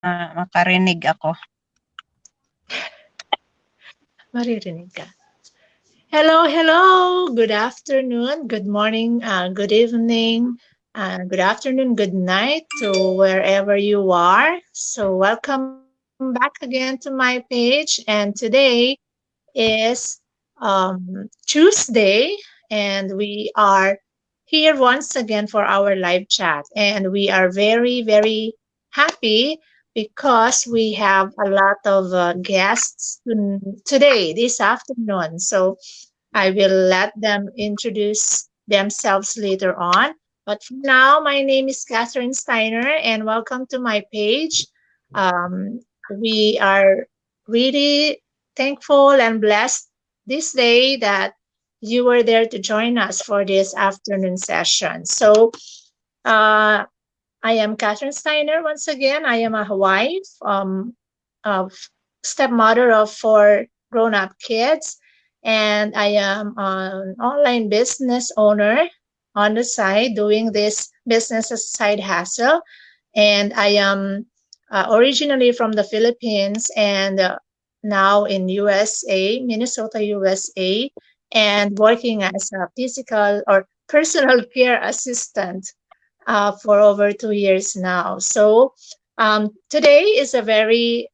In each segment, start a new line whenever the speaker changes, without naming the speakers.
makarinig ako.
Maririnig ka. Hello. Good afternoon, good morning, good evening, good afternoon, good night to wherever you are. So, welcome back again to my page. And today is Tuesday, and we are here once again for our live chat. And we are very, very happy because we have a lot of guests today, this afternoon. So I will let them introduce themselves later on. But for now, my name is Catherine Steiner, and welcome to my page. We are really thankful and blessed this day that you were there to join us for this afternoon session. So, uh, I am Catherine Steiner once again. I am a wife, of stepmother of four grown-up kids, and I am an online business owner on the side doing this business as a side hustle. And I am originally from the Philippines and now in USA, Minnesota, USA, and working as a physical or personal care assistant for over 2 years now. So today is a very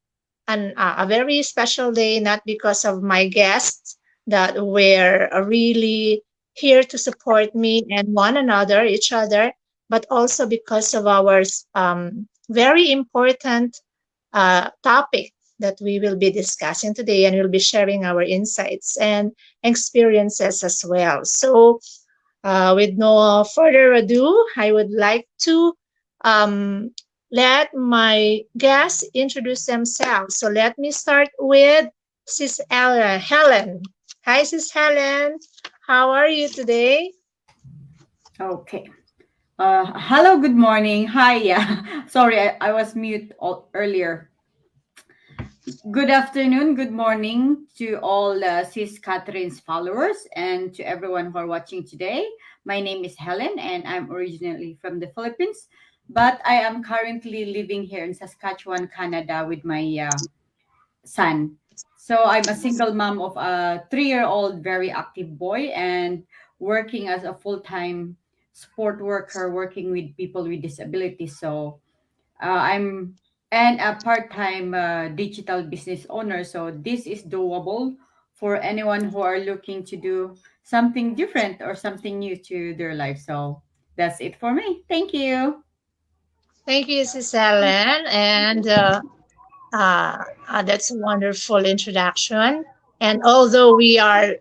special day, not because of my guests that were really here to support me and one another, each other, but also because of our very important topic that we will be discussing today, and we'll be sharing our insights and experiences as well. So, with no further ado, I would like to um, let my guests introduce themselves. So let me start with Sis Helen. Hi, Sis Helen. How are you today?
Okay. Hello, good morning. Hi, yeah. Sorry, I was mute earlier. Good afternoon, good morning to all Sis Catherine's followers and to everyone who are watching today. My name is Helen and I'm originally from the Philippines, but I am currently living here in Saskatchewan, Canada with my son. So I'm a single mom of a 3-year-old very active boy and working as a full-time sport worker working with people with disabilities. So I'm and a part-time digital business owner. So this is doable for anyone who are looking to do something different or something new to their life. So that's it for me. Thank you.
Thank you, Sis Helen. And that's a wonderful introduction. And although we are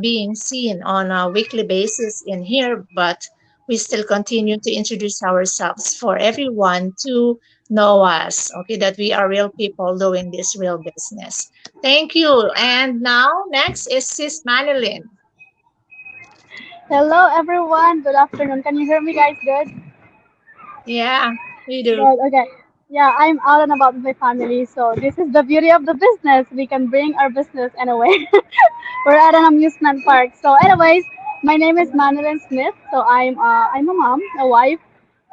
being seen on a weekly basis in here, but we still continue to introduce ourselves for everyone to know us, okay, that we are real people doing this real business. Thank you. And now, next is Sis Manilyn.
Hello everyone. Good afternoon. Can you hear me guys good?
Yeah, we do.
Good. Okay. Yeah, I'm out and about with my family. So this is the beauty of the business. We can bring our business anyway. We're at an amusement park. So anyways, my name is Madeline Smith. So I'm a mom, a wife,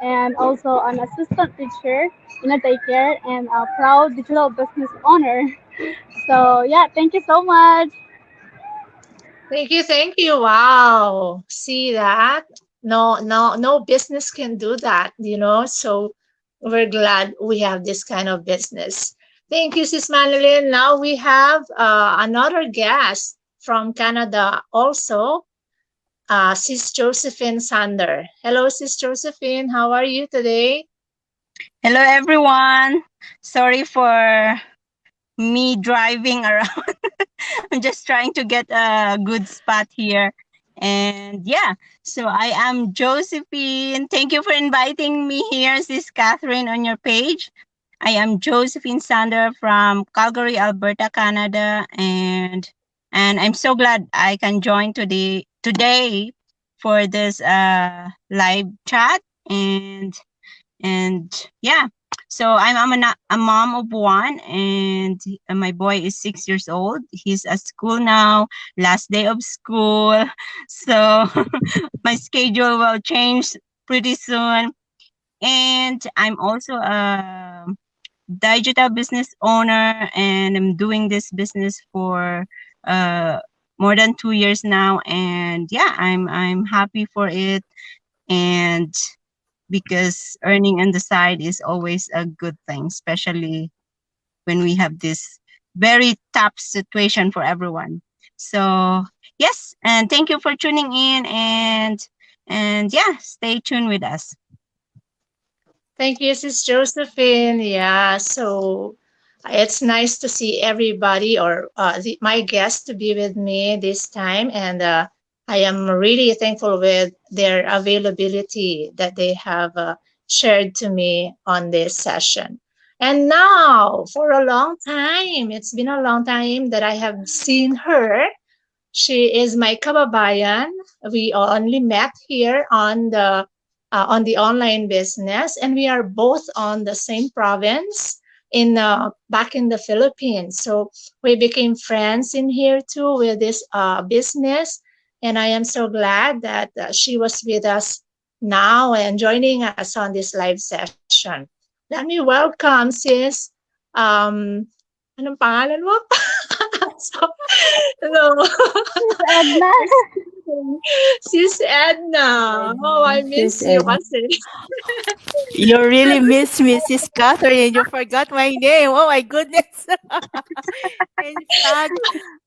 and also an assistant teacher in a daycare and a proud digital business owner. So yeah, thank you so much.
Thank you, thank you. Wow. See that? No business can do that, you know. So we're glad we have this kind of business. Thank you, Sis Manilyn. Now we have another guest from Canada also, Sis Josephine Sander. Hello, Sis Josephine. How are you today?
Hello, everyone. Sorry for me driving around. I'm just trying to get a good spot here. And yeah, so I am Josephine. Thank you for inviting me here, Sis Catherine, on your page. I am Josephine Sander from Calgary, Alberta, Canada, and I'm so glad I can join today for this live chat and yeah, so I'm a mom of one, and my boy is 6 years old. He's at school now, last day of school. So my schedule will change pretty soon. And I'm also a digital business owner, and I'm doing this business for uh, more than 2 years now. And yeah, I'm happy for it. And because earning on the side is always a good thing, especially when we have this very tough situation for everyone. So yes, and thank you for tuning in, and yeah, stay tuned with us.
Thank you, Sis Josephine. Yeah, so it's nice to see everybody or my guests to be with me this time. And I am really thankful with their availability that they have shared to me on this session. And now, for a long time, it's been a long time that I have seen her. She is my kababayan. We only met here on the online business, and we are both on the same province in back in the Philippines. So we became friends in here too with this business, and I am so glad that she was with us now and joining us on this live session. Let me welcome sis. Um, anong pangalan mo? So, hello.
Miss Edna.
Sis Edna. Oh, I
Sis
miss you
Edna.
kasi.
You really miss Mrs. Catherine. You forgot my name. Oh my goodness. In fact,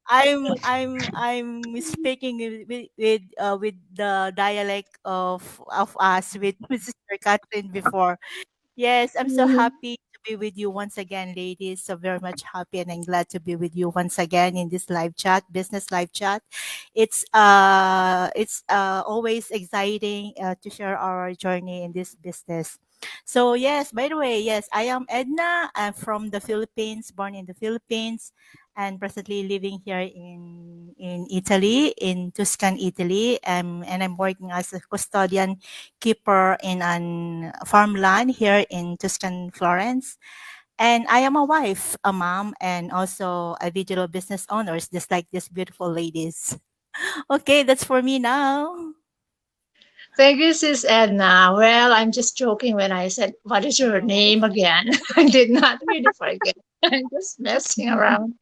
I'm speaking with the dialect of us with Mrs. Catherine before. Yes, I'm so
Mhm.
happy to be with you once again, ladies. So very much happy and I'm glad to be with you once again in this live chat, business live chat. It's always exciting to share our journey in this business. So yes, by the way, yes, I am Edna. I'm from the Philippines, born in the Philippines, and presently living here in Italy, in Tuscan, Italy. And I'm working as a custodian keeper in an farmland here in Tuscan, Florence. And I am a wife, a mom, and also a digital business owner, just like these beautiful ladies. Okay, that's for me now.
Thank you, Sis Edna. Well, I'm just joking when I said, "What is your
No.
name again?" I did not really forget. I'm just messing around.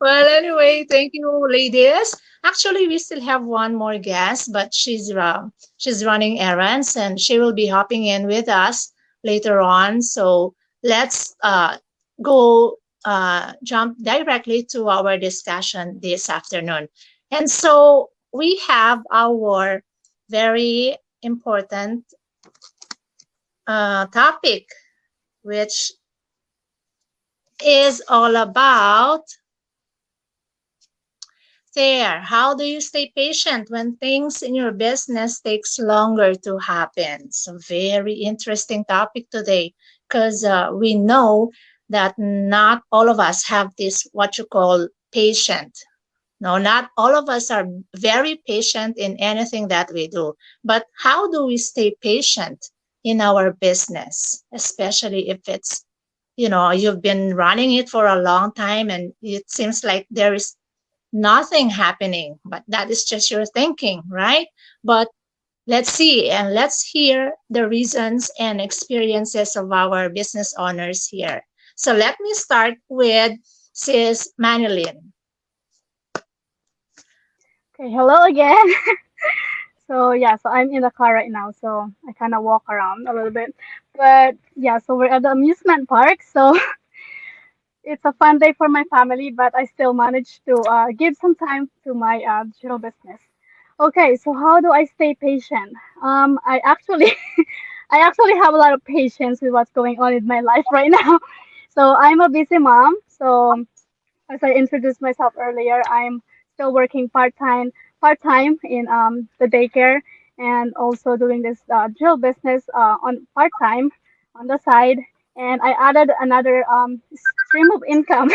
Well, anyway, thank you, ladies. Actually, we still have one more guest, but she's running errands and she will be hopping in with us later on. So let's go jump directly to our discussion this afternoon. And so we have our very important topic, which is all about there. How do you stay patient when things in your business takes longer to happen? So very interesting topic today because we know that not all of us have this what you call patient. No, not all of us are very patient in anything that we do. But how do we stay patient in our business, especially if it's you've been running it for a long time and it seems like there is nothing happening, but that is just your thinking, right? But let's see and let's hear the reasons and experiences of our business owners here. So let me start with Sis Manilyn.
Okay, hello again. So yeah, so I'm in the car right now, so I kind of walk around a little bit. But yeah, so we're at the amusement park, so it's a fun day for my family, but I still managed to give some time to my digital business. Okay, so how do I stay patient? I actually, I actually have a lot of patience with what's going on in my life right now. So I'm a busy mom. So as I introduced myself earlier, I'm still working part time in the daycare, and also doing this drill business on part time on the side. And I added another stream of income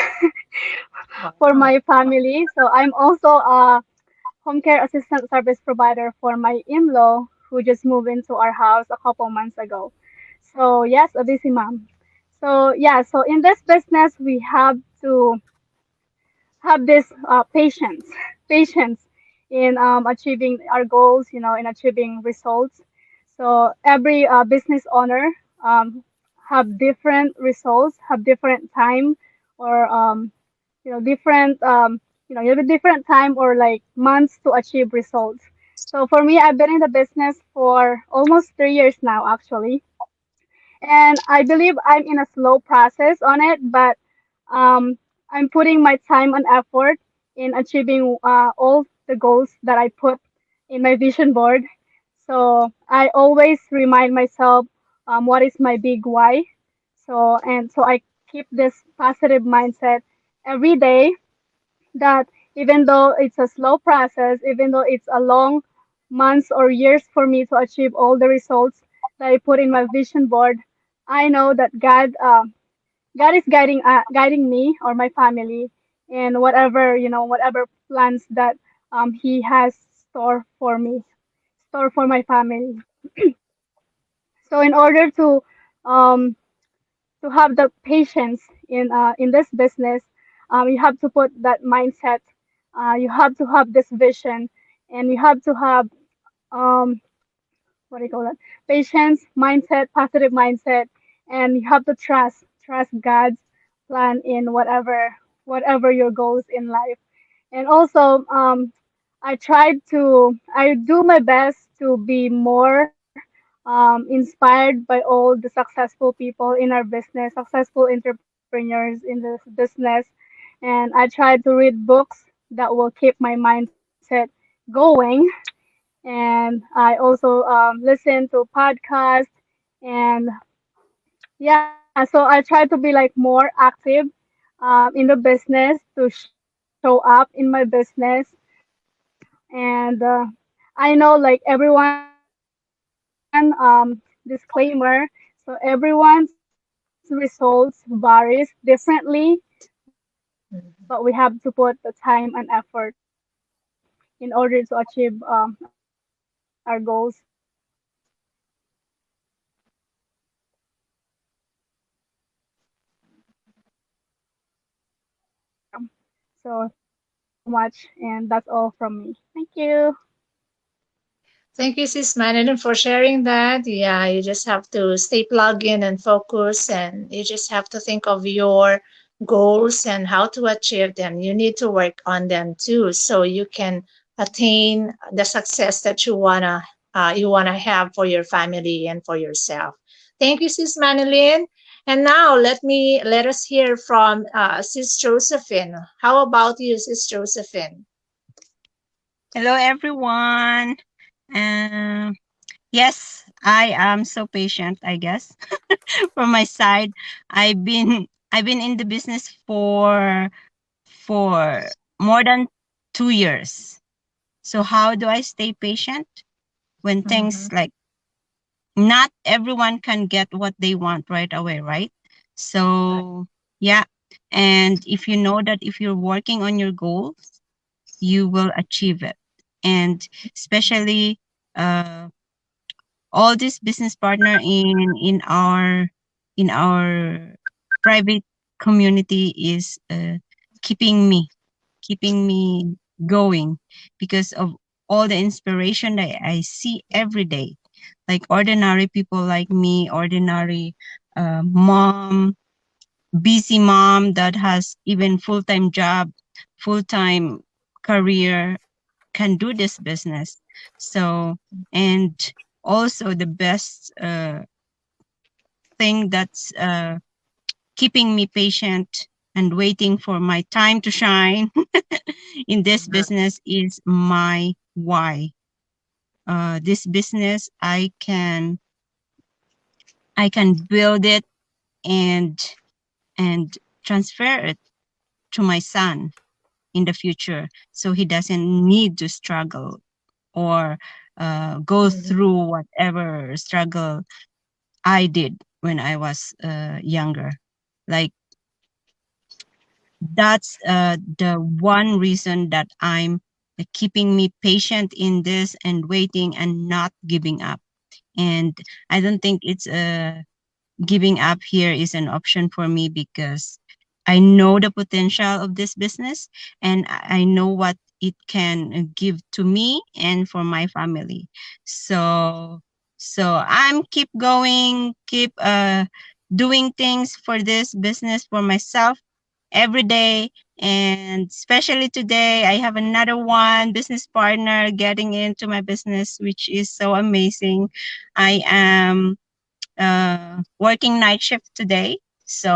for
Wow.
my family. So I'm also a home care assistant service provider for my in-law who just moved into our house a couple months ago. So yes, a busy mom. So yeah, so in this business we have this patience in achieving our goals, in achieving results. So every business owner um, have different results, have different time, or different you have a different time or like months to achieve results. So for me, I've been in the business for almost 3 years now, actually, and I believe I'm in a slow process on it, but um, I'm putting my time and effort in achieving all the goals that I put in my vision board. So I always remind myself what is my big why. So I keep this positive mindset every day that even though it's a slow process, even though it's a long months or years for me to achieve all the results that I put in my vision board, I know that God is guiding me or my family in whatever plans that He has store for me, store for my family. So in order to have the patience in this business, you have to put that mindset. You have to have this vision, and you have to have um, what do you call that? Patience, mindset, positive mindset, and you have to trust God's plan in whatever your goals in life. And also, I do my best to be more inspired by all the successful people in our business, successful entrepreneurs in this business. And I try to read books that will keep my mindset going. And I also listen to podcasts. And yeah, so I try to be like more active in the business to show up in my business. And I know like everyone, disclaimer, so everyone's results varies differently, but we have to put the time and effort in order to achieve our goals. So yeah, so I try to be like more active in the business. So thank you so much, and that's all from me. Thank you.
Thank you, Sis Manon, for sharing that. Yeah, you just have to stay plugged in and focus, and you just have to think of your goals and how to achieve them. You need to work on them too, so you can attain the success that you wanna have for your family and for yourself. Thank you, Sis Manilyn. And now let us hear from Sis Josephine. How about you, Sis Josephine?
Hello, everyone. Um, yes, I am so patient, I guess. From my side, I've been in the business for more than 2 years. So how do I stay patient when things
Mm-hmm.
like not everyone can get what they want right away, right? So yeah, and if you know that if you're working on your goals, you will achieve it. And especially uh, all this business partner in our private community is keeping me going because of all the inspiration that I see every day, like ordinary people like me, ordinary mom, busy mom that has even full-time job, full-time career, can do this business. So, and also the best thing that's keeping me patient and waiting for my time to shine in this business is my why. This business, I can build it and and transfer it to my son in the future, so he doesn't need to struggle or go
Mm-hmm.
through whatever struggle I did when I was younger. Like that's the one reason that I'm keeping me patient in this and waiting and not giving up. And I don't think it's giving up here is an option for me because I know the potential of this business and I know what it can give to me and for my family. So I'm keep going, keep doing things for this business for myself every day. And especially today, I have another one business partner getting into my business, which is so amazing. I am working night shift today, so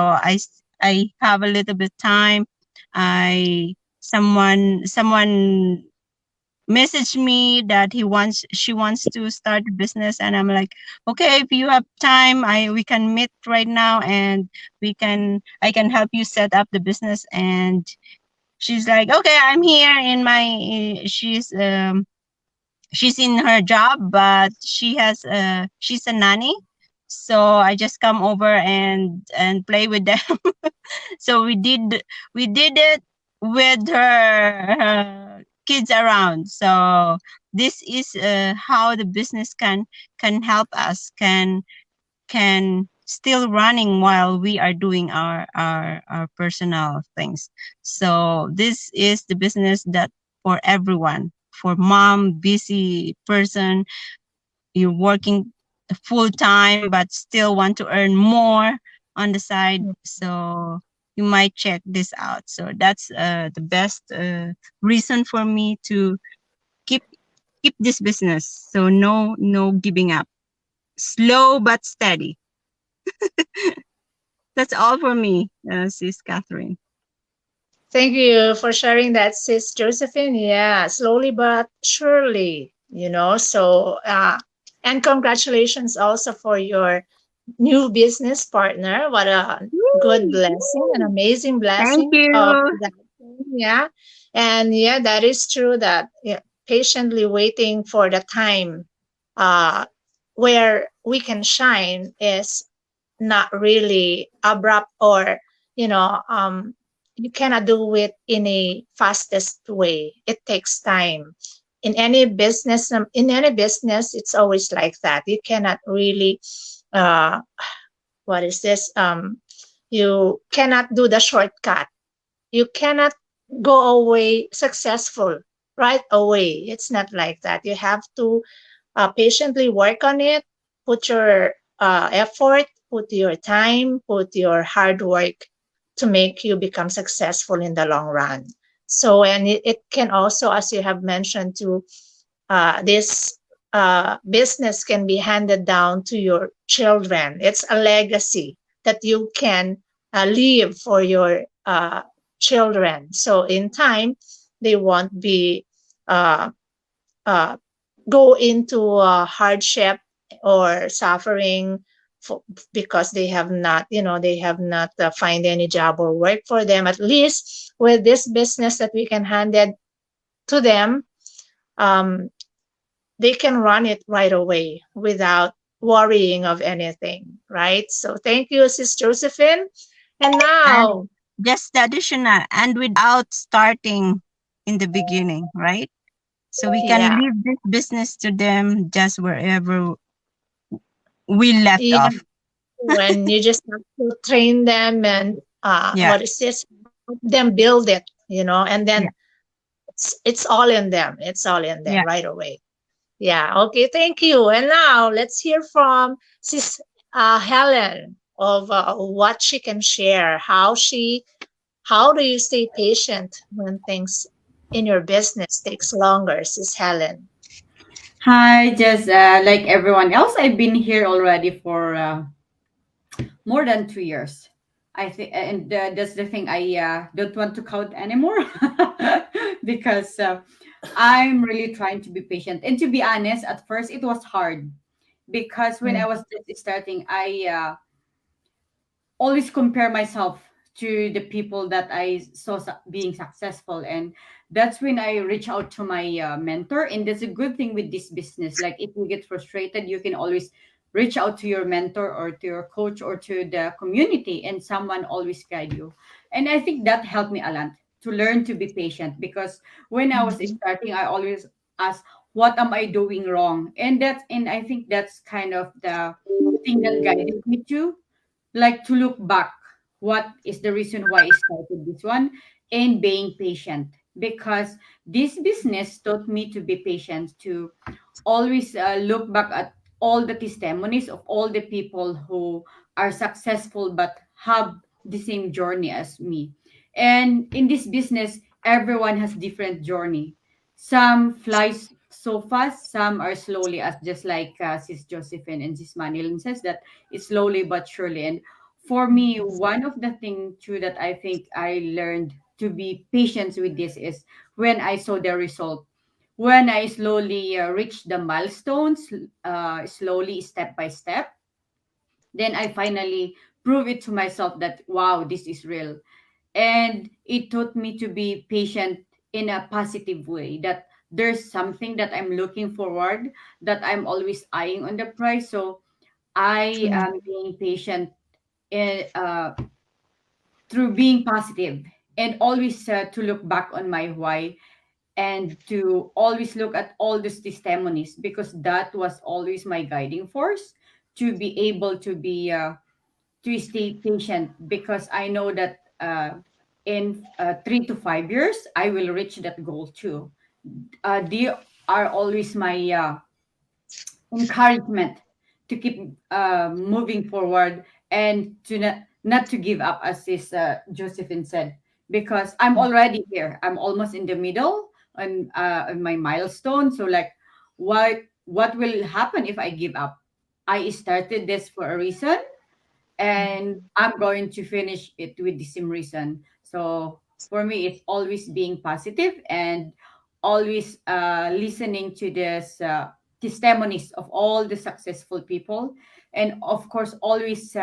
I have a little bit time. I someone messaged me that she wants to start a business, and I'm like, okay, if you have time, I we can meet right now, and I can help you set up the business. And she's like, okay, I'm here in my she's in her job, but she's a nanny, so I just come over and play with them. So we did it with her kids around. So this is how the business can help us, can still running while we are doing our personal things. So this is the business that for everyone, for mom, busy person, you're working full time but still want to earn more on the side. So you might check this out. So that's the best reason for me to keep keep this business. So no giving up. Slow but steady. That's all for me, sis Catherine.
Thank you for sharing that, Sis Josephine. Yeah, slowly but surely, So, and congratulations also for your new business partner. What a good blessing, an amazing
Thank
blessing of
you.
that. Yeah. And yeah, that is true that, yeah, patiently waiting for the time uh, where we can shine is not really abrupt, or you know you cannot do it in a fastest way. It takes time in any business. It's always like that. You cannot really uh what is this you cannot do the shortcut. You cannot go away successful right away. It's not like that. You have to patiently work on it, put your effort, put your time, put your hard work to make you become successful in the long run. So, and it can also, as you have mentioned, to this business can be handed down to your children. It's a legacy that you can leave for your children. So, in time, they won't be uh, uh, go into hardship or suffering for, because they have not find any job or work for them. At least with this business that we can hand it to them, um, they can run it right away without worrying of anything, right? So thank you, Sis Josephine. And now,
And just the additional, and without starting in the beginning, right? So we can
yeah,
leave this business to them just wherever we left
yeah,
off.
when you just have to train them and
Yeah,
what is this? Help them build it, and then
yeah,
it's all in them. It's all in them
yeah.
right away. Yeah. Okay. Thank you. And now let's hear from Sis Helen of what she can share. How do you stay patient when things in your business takes longer, Sis Helen?
Hi, just like everyone else, I've been here already for more than 2 years. I think, and that's the thing. I don't want to count anymore because I'm really trying to be patient. And to be honest, at first it was hard because when I
Mm,
was just starting, I always compare myself to the people that I saw being successful, and that's when I reach out to my mentor. And that's a good thing with this business. Like if you get frustrated, you can always reach out to your mentor or to your coach or to the community, and someone always guide you. And I think that helped me a lot to learn to be patient because when I was
mhm,
starting, I always ask, "What am I doing wrong?" And I think that's kind of the thing that guided me to like to look back what is the reason why I started this one and being patient because this business taught me to be patient to always look back at all the testimonies of all the people who are successful but have the same journey as me. And in this business, everyone has different journey. Some flies so fast, some are slowly, as just like Sis Josephine and Sis Manilin says that it's slowly but surely. And for me, one of the thing too that I think I learned to be patient with this is when I saw the result. When I slowly reach the milestones, slowly step by step, then I finally prove it to myself that wow, this is real. And it taught me to be patient in a positive way, that there's something that I'm looking forward, that I'm always eyeing on the price. So I
Mm.
am being patient in, through being positive, and always to look back on my why, and to always look at all these testimonies, because that was always my guiding force to be able to stay patient, because I know that in 3 to 5 years I will reach that goal too. They are always my encouragement to keep moving forward, and to not to give up, as this Josephine said, because I'm already here. I'm almost in the middle on my milestone. So like, what will happen if I give up? I started this for a reason, and I'm going to finish it with the same reason. So for me, it's always being positive, and always listening to this testimonies of all the successful people, and of course, always.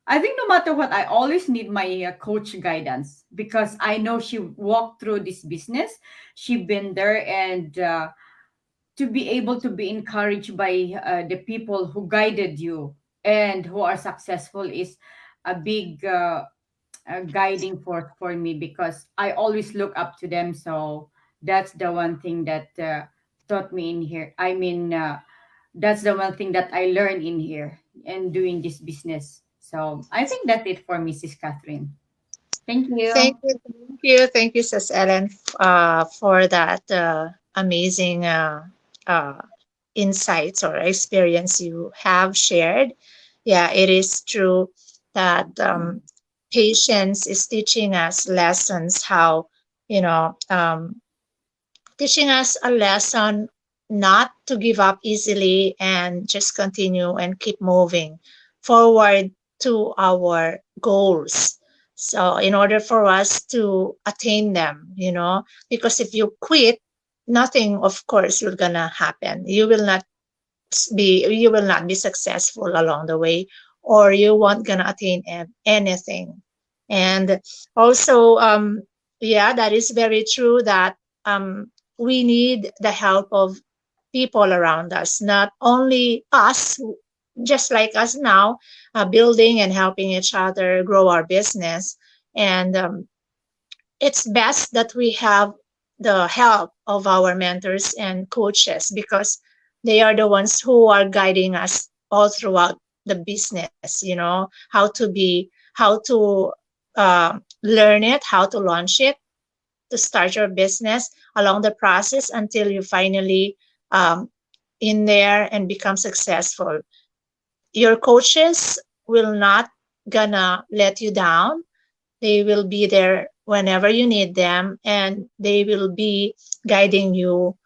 I think no matter what, I always need my coach guidance, because I know she walked through this business. She been there, and to be able to be encouraged by the people who guided you and who are successful is a big guiding force for me, because I always look up to them. So that's the one thing that taught me in here. I mean, that's the one thing that I learned in here and doing this business. So I think that's it for Mrs. Catherine. Thank you.
Thank you, Sis Ellen, for that amazing uh, insights or experience you have shared. Yeah, it is true that patience is teaching us lessons how, you know, teaching us a lesson not to give up easily and just continue and keep moving forward to our goals. So, in order for us to attain them, because if you quit, nothing, of course, will gonna happen. You will not be successful along the way, or you won't gonna attain anything. And also, yeah, that is very true that we need the help of people around us, not only us, just like us now, building and helping each other grow our business. And it's best that we have the help of our mentors and coaches, because they are the ones who are guiding us all throughout the business, how to learn it, how to launch it, to start your business, along the process until you finally um, in there and become successful. Your coaches will not gonna let you down. They will be there whenever you need them, and they will be guiding you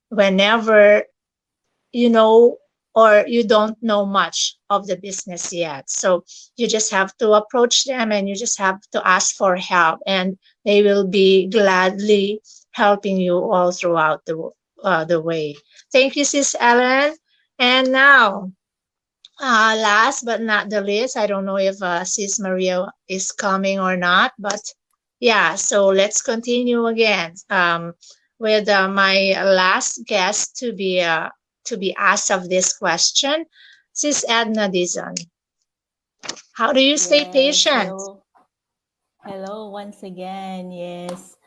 whenever you know or you don't know much of the business yet. So you just have to approach them and you just have to ask for help, and they will be gladly helping you all throughout the way. Thank you, Sis Ellen. And now, last but not the least, I don't know if Sis Maria is coming or not, but yeah, so let's continue again with my last guest to be asked of this question. Sis Edna Dizon, how do you stay
Yes,
patient?
hello. Hello once again. Yes.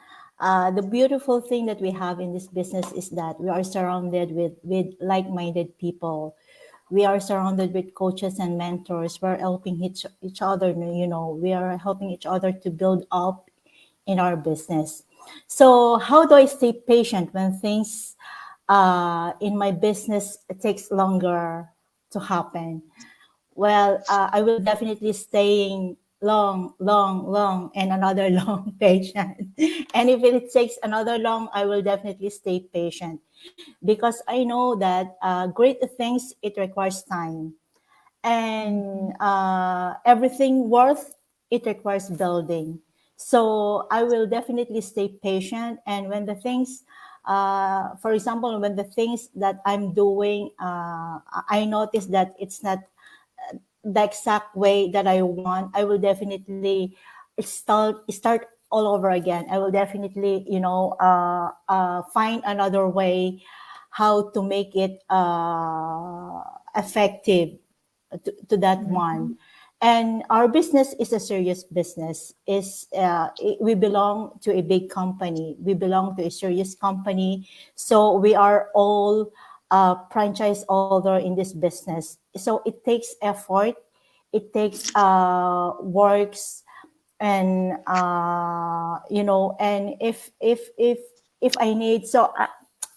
The beautiful thing that we have in this business is that we are surrounded with like-minded people. We are surrounded with coaches and mentors. We're helping each other, we are helping each other to build up in our business. So how do I stay patient when things in my business it takes longer to happen? well, I will definitely staying long, long, long, and another long patient. And if it takes another long, I will definitely stay patient because I know that great things it requires time, and everything worth it requires building. So I will definitely stay patient, and when the things for example, when the things that I'm doing, I notice that it's not the exact way that I want, I will definitely start all over again. I will definitely, find another way how to make it effective to that one. And our business is a serious business. We belong to a big company. We belong to a serious company. So we are all franchise holder in this business. So it takes effort. It takes works, and and if I need, so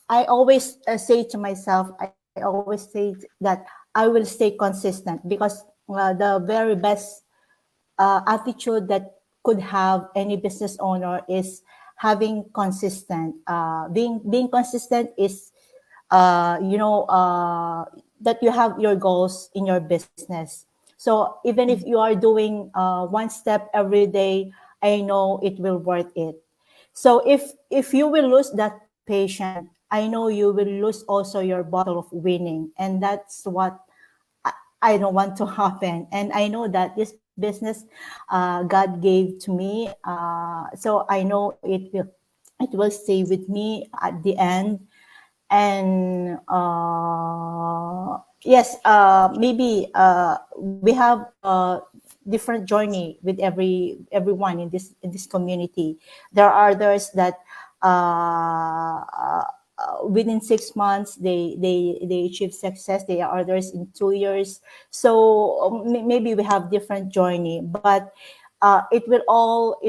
I always say to myself, I always say that I will stay consistent, because the very best attitude that could have any business owner is having consistent. Being consistent is that you have your goals in your business. So even if you are doing one step every day, I know it will worth it. So if you will lose that patient, I know you will lose also your bottle of winning, and that's what I don't want to happen. And I know that this business God gave to me, so I know it will stay with me at the end. And yes, maybe we have a different journey with everyone in this community. There are others that within 6 months they achieve success. There are others in 2 years. So maybe we have different journey, but it will all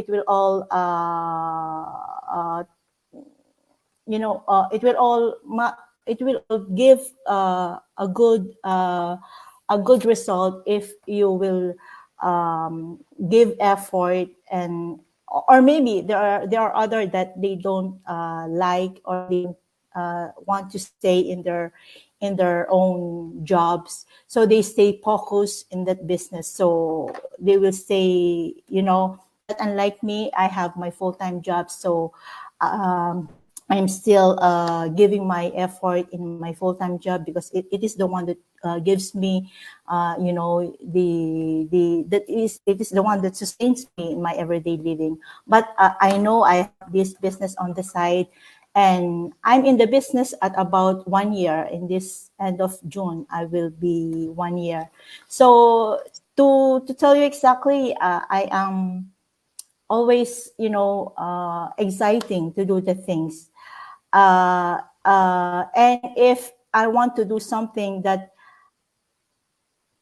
give a good result if you will give effort. And or maybe there are other that they don't like, or they don't want to stay in their own jobs, so they stay focused in that business, so they will stay, but unlike me, I have my full-time job. So I'm still giving my effort in my full-time job, because it is the one that gives me, it is the one that sustains me in my everyday living. But I know I have this business on the side, and I'm in the business at about 1 year. In this end of June, I will be 1 year. So to tell you exactly, I am always, exciting to do the things. And if I want to do something that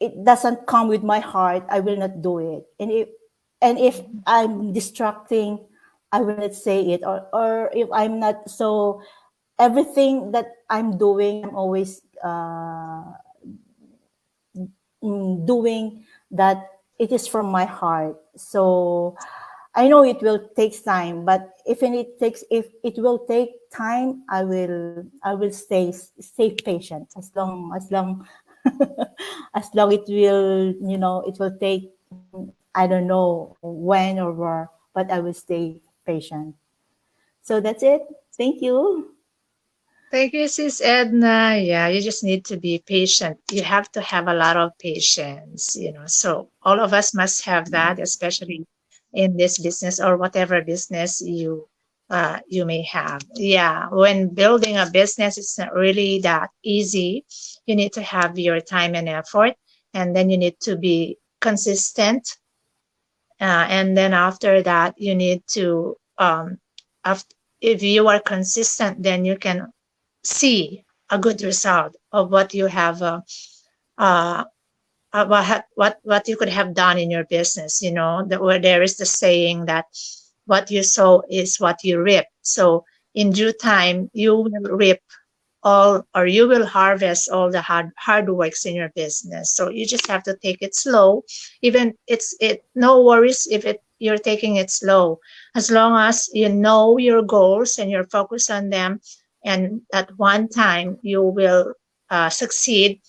it doesn't come with my heart, I will not do it. And if I'm distracting, I will not say it. Or if I'm not, so everything that I'm doing, I'm always doing that it is from my heart. So I know it will take time, but if it will take time, I will stay patient, as long as long it will, it will take, I don't know when or where, but I will stay patient. So that's it. Thank you.
Thank you, Sis Edna. Yeah, you just need to be patient. You have to have a lot of patience, So all of us must have that, especially in this business or whatever business you may have. Yeah, when building a business, it's not really that easy. You need to have your time and effort, and then you need to be consistent. And then after that, you need to if you are consistent, then you can see a good result of what you have uh, what you could have done in your business. Where there is the saying that what you sow is what you reap. So in due time, you will reap all, or you will harvest all the hard works in your business. So you just have to take it slow. Even it no worries if you're taking it slow, as long as you know your goals and you're focused on them, and at one time you will succeed,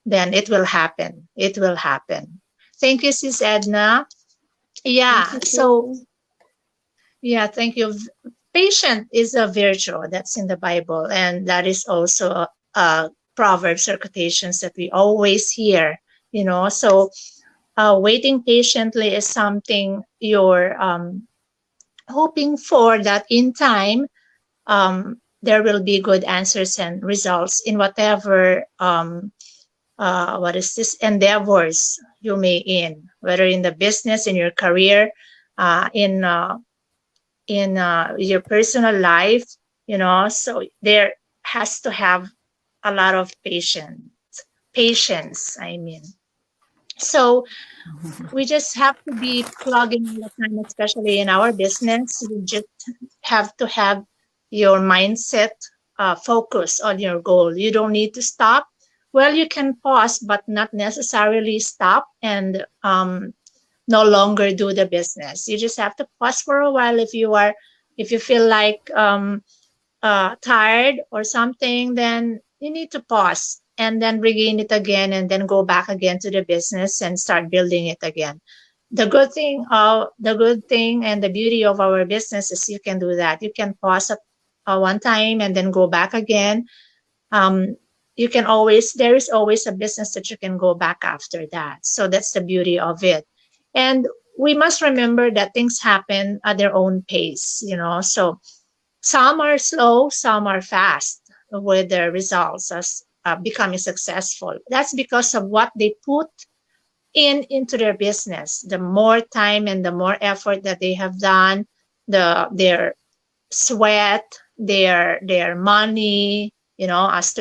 then it will happen. It will happen. Thank you, Sis Edna.
Thank
Yeah.
you
So
too.
yeah, thank you. Patient is a virtue that's in the Bible, and that is also proverbs or quotations that we always hear. So waiting patiently is something you're hoping for, that in time there will be good answers and results in whatever what is this endeavors you may in, whether in the business, in your career, in your personal life. So there has to have a lot of patience, I mean. So we just have to be plugging all the time, especially in our business. You just have to have your mindset focus on your goal. You don't need to stop. Well, you can pause, but not necessarily stop and no longer do the business. You just have to pause for a while. If you feel like tired or something, then you need to pause and then regain it again, and then go back again to the business and start building it again. The good thing and the beauty of our business is you can do that. You can pause at one time and then go back again. um, there is always a business that you can go back after that. So that's the beauty of it. And we must remember that things happen at their own pace. So some are slow, some are fast with their results as becoming successful. That's because of what they put into their business. The more time and the more effort that they have done, their sweat, their money, as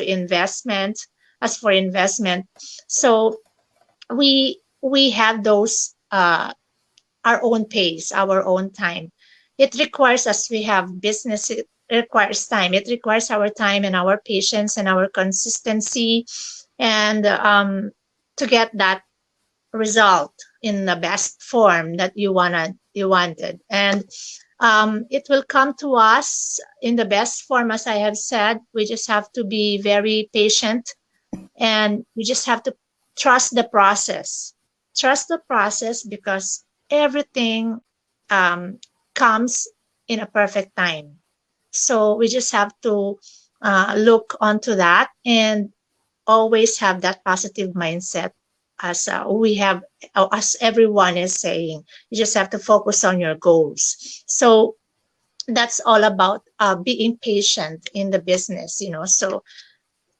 for investment. So we have those our own pace, our own time. It requires us, we have business, it requires time. It requires our time and our patience and our consistency, and to get that result in the best form that you wanted. And it will come to us in the best form, as I have said. We just have to be very patient, and we just have to trust the process. Trust the process, because everything um, comes in a perfect time. So we just have to look onto that and always have that positive mindset, as as everyone is saying. You just have to focus on your goals. So that's all about being patient in the business. So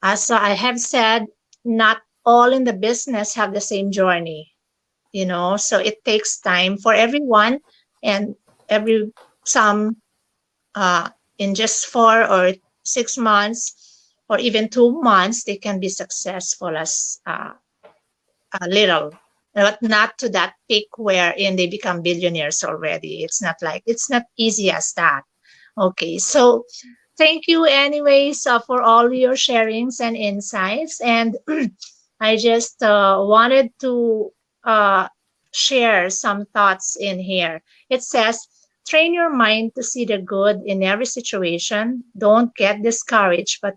as I have said, not all in the business have the same journey. So it takes time for everyone, and every some uh, in just 4 or 6 months or even 2 months, they can be successful as a little, but not to that peak wherein they become billionaires already. It's not easy as that. Okay, so thank you anyways for all your sharings and insights. And I just wanted to uh, share some thoughts in here. It says, train your mind to see the good in every situation. Don't get discouraged, but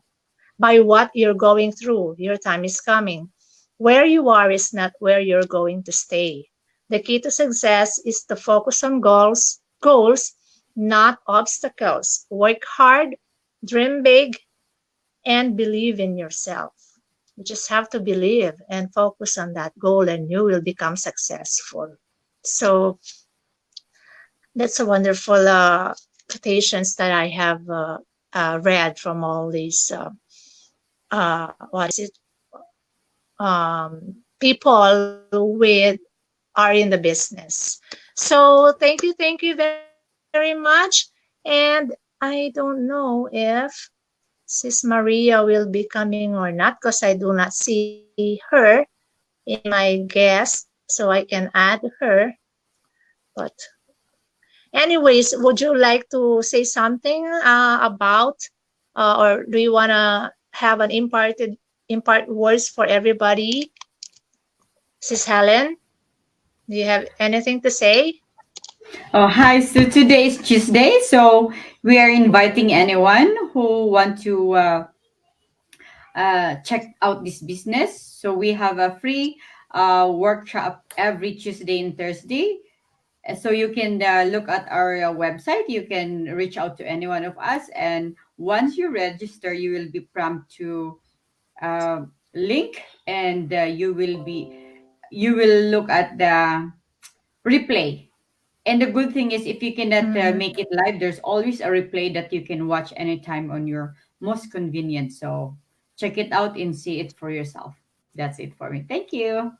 by what you're going through. Your time is coming. Where you are is not where you're going to stay. The key to success is to focus on goals, not obstacles. Work hard, dream big, and believe in yourself. You just have to believe and focus on that goal, and you will become successful. So that's a wonderful quotations that I have read from all these what is it, people with are in the business. So thank you very much. And I don't know if Sis Maria will be coming or not, because I do not see her in my guest, so I can add her. But anyways, would you like to say something about, or do you wanna have an impart words for everybody. Sis Helen, do you have anything to say?
Oh, hi. So today is Tuesday, so we are inviting anyone who want to check out this business. So we have a free workshop every Tuesday and Thursday. So you can look at our website. You can reach out to any one of us, and once you register, you will be prompted to link, and you will look at the replay. And the good thing is, if you cannot
Mm,
make it live, there's always a replay that you can watch anytime on your most convenient. So check it out and see it for yourself. That's it for me. Thank you.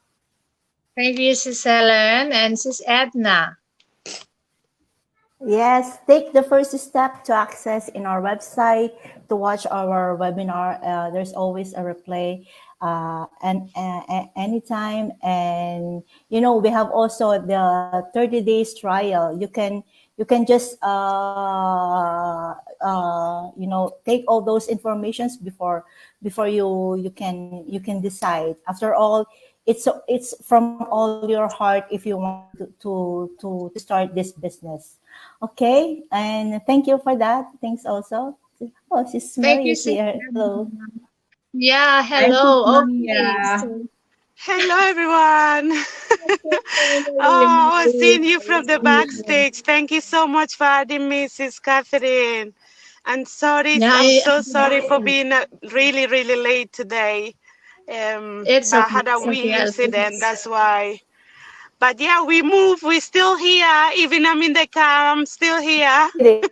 thank you, Sis Helen and Sis Edna.
Yes, take the first step to access in our website to watch our webinar. There's always a replay anytime. And, we have also the 30 days trial. You can just, take all those informations before you can decide. After all, it's from all your heart if you want to start this business. Okay, and thank you for that. Thanks also. Oh, Sis
Thank
Mary
you,
is
Sis
here. Hello.
Edna. Yeah,
Hi, Sis
hello. Okay,
Maria.
so
Hello, everyone.
Sis Mary,
Oh, I was
Mary,
seeing you from the backstage. Thank you so much for having me, Sis Catherine. And sorry,
yeah,
I'm so sorry for being really, really late today.
it's
But I
okay.
had a
It's
wee
okay. At
incident,
least.
that's why. But yeah, we move. We're still here. Even I'm in the car, I'm still here.
Yeah,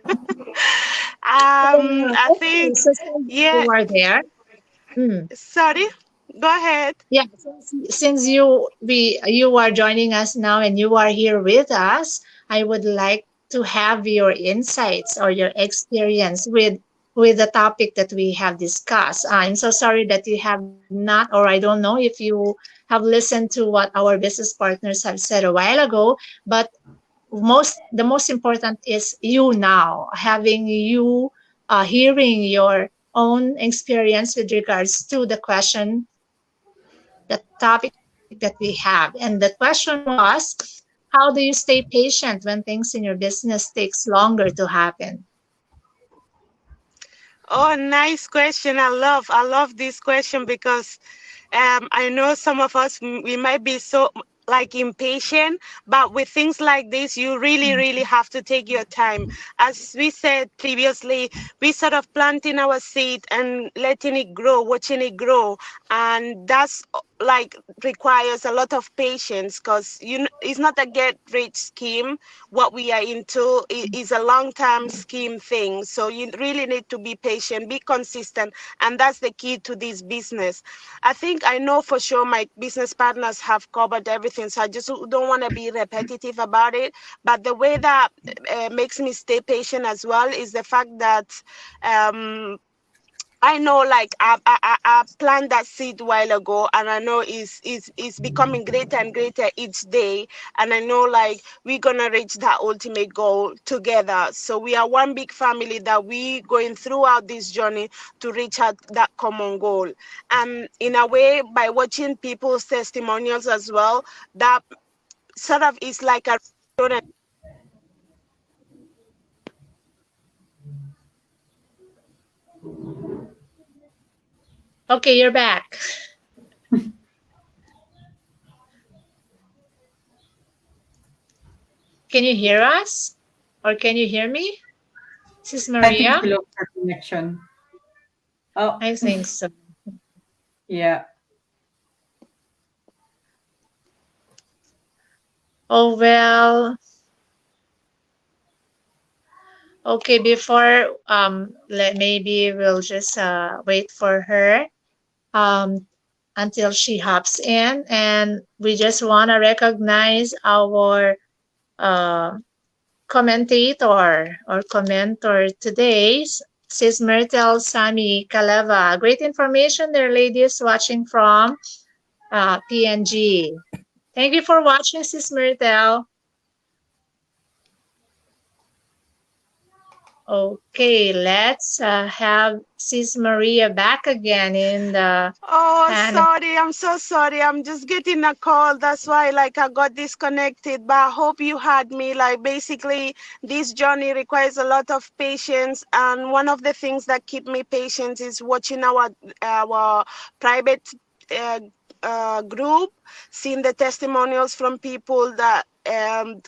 I
okay.
think,
So since
yeah,
you are there, mm,
sorry. Go ahead.
yeah, since you are joining us now and you are here with us, I would like to have your insights or your experience with the topic that we have discussed. I'm so sorry that you have not, or I don't know if you have listened to what our business partners have said a while ago, but the most important is you now having you hearing your own experience with regards to the question, the topic that we have. And the question was, how do you stay patient when things in your business takes longer to happen?
Oh, nice question. I love this question because I know some of us we might be so like impatient, but with things like this, you really, really have to take your time. As we said previously, we sort of planting our seed and letting it grow, watching it grow, and that's like requires a lot of patience because it's not a get rich scheme. What we are into is a long term scheme thing, so you really need to be patient, be consistent, and that's the key to this business. I think I know for sure my business partners have covered everything, so I just don't want to be repetitive about it. But the way that makes me stay patient as well is the fact that um, I know, like I planted that seed a while ago, and I know it's becoming greater and greater each day. And I know, like, we're gonna reach that ultimate goal together. So we are one big family that we going throughout this journey to reach out that common goal. And in a way, by watching people's testimonials as well, that sort of is like a
Okay, you're back. Can you hear us? Or can you hear me? This is
I think
Maria.
we lost our connection. Oh,
I think so.
yeah.
Oh, well, okay, before maybe we'll just wait for her um until she hops in, and we just want to recognize our uh commentator or commentor today, Sis Myrtle Sami Kaleva. Great information there, ladies watching from PNG. Thank you for watching, Sis Myrtle. Okay, let's have Sis Maria back again in the
Oh,
panel.
sorry. I'm so sorry. I'm just getting a call. That's why, like, I got disconnected. But I hope you had me. Like, basically, this journey requires a lot of patience. And one of the things that keep me patient is watching our private uh, group, seeing the testimonials from people that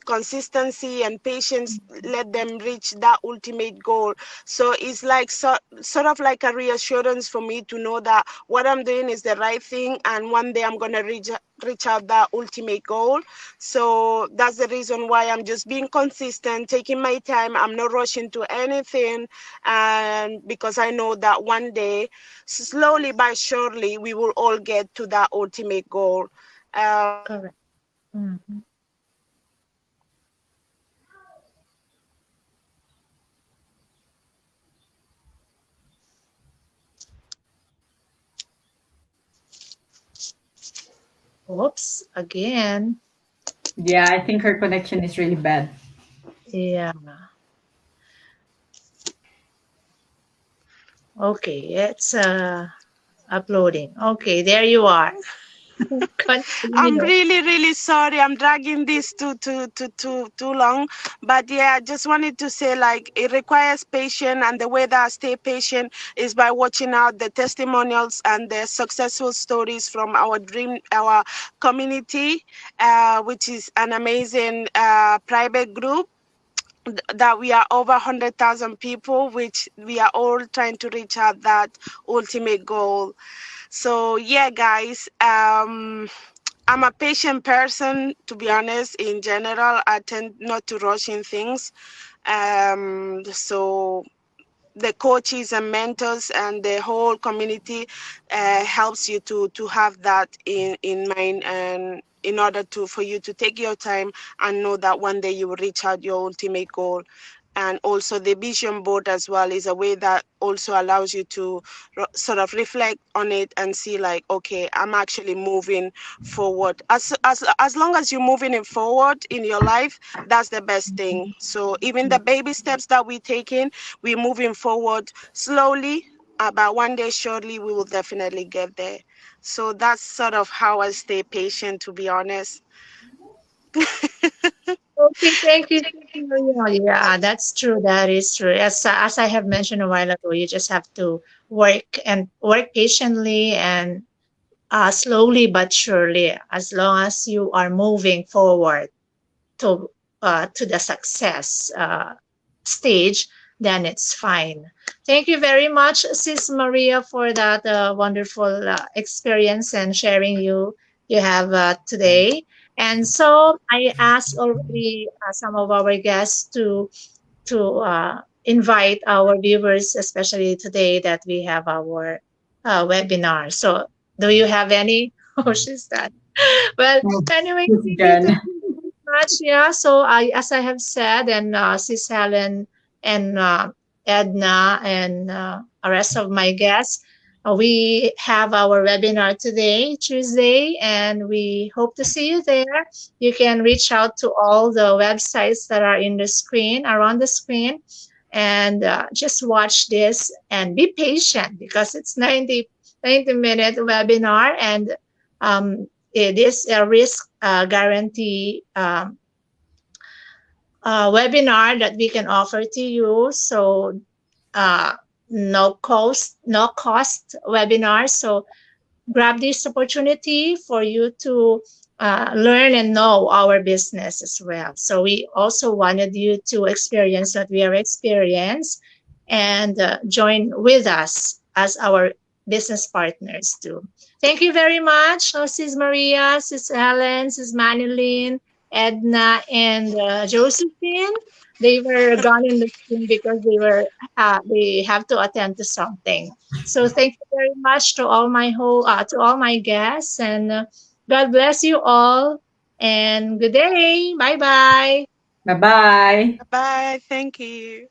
consistency and patience let them reach that ultimate goal. So it's like sort of like a reassurance for me to know that what I'm doing is the right thing, and one day I'm gonna reach out that ultimate goal. So that's the reason why I'm just being consistent, taking my time. I'm not rushing to anything, and because I know that one day, slowly by surely, we will all get to that ultimate goal.
Correct. Mhm. Oops, again.
Yeah, I think her connection is really bad.
Yeah. Okay, it's uploading. Okay, there you are.
I'm
Continue.
really, really sorry. I'm dragging this too long. But yeah, I just wanted to say, like, it requires patience, and the way that I stay patient is by watching out the testimonials and the successful stories from our community, which is an amazing private group that we are over 100,000 people, which we are all trying to reach out that ultimate goal. So yeah, guys, I'm a patient person, to be honest. In general, I tend not to rush in things. So the coaches and mentors and the whole community helps you to have that in mind, and in order to for you to take your time and know that one day you will reach out your ultimate goal. And also the vision board as well is a way that also allows you to sort of reflect on it and see, like, okay, I'm actually moving forward. As long as you're moving it forward in your life, that's the best thing. So even the baby steps that we're taking, we're moving forward slowly, but one day surely we will definitely get there. So that's sort of how I stay patient, to be honest.
Okay, thank you. Thank you, Maria. Yeah, that's true. That is true. As I have mentioned a while ago, you just have to work patiently and slowly but surely, as long as you are moving forward to to the success stage, then it's fine. Thank you very much, Sis Maria, for that wonderful experience and sharing you have today. And so I asked already some of our guests to invite our viewers, especially today that we have our webinar. So, do you have any? Oh, she's done. Well,
Oh,
anyway,
she's
thank
done.
you very much. Yeah. So as I have said, and Sis Helen and Edna and the rest of my guests, we have our webinar today, Tuesday, and we hope to see you there. You can reach out to all the websites that are in the screen, around the screen, and just watch this and be patient because it's 90-minute webinar, and it is a risk guarantee webinar that we can offer to you. So uh, no cost webinar. So grab this opportunity for you to learn and know our business as well. So we also wanted you to experience what we are experienced and join with us as our business partners too. Thank you very much, Sis Maria, Sis Helen, Sis Manilyn, Edna, and Josephine. They were gone in the screen because they have to attend to something. So thank you very much to all my guests, and God bless you all, and good day. Bye bye.
Bye bye.
Bye. Thank you.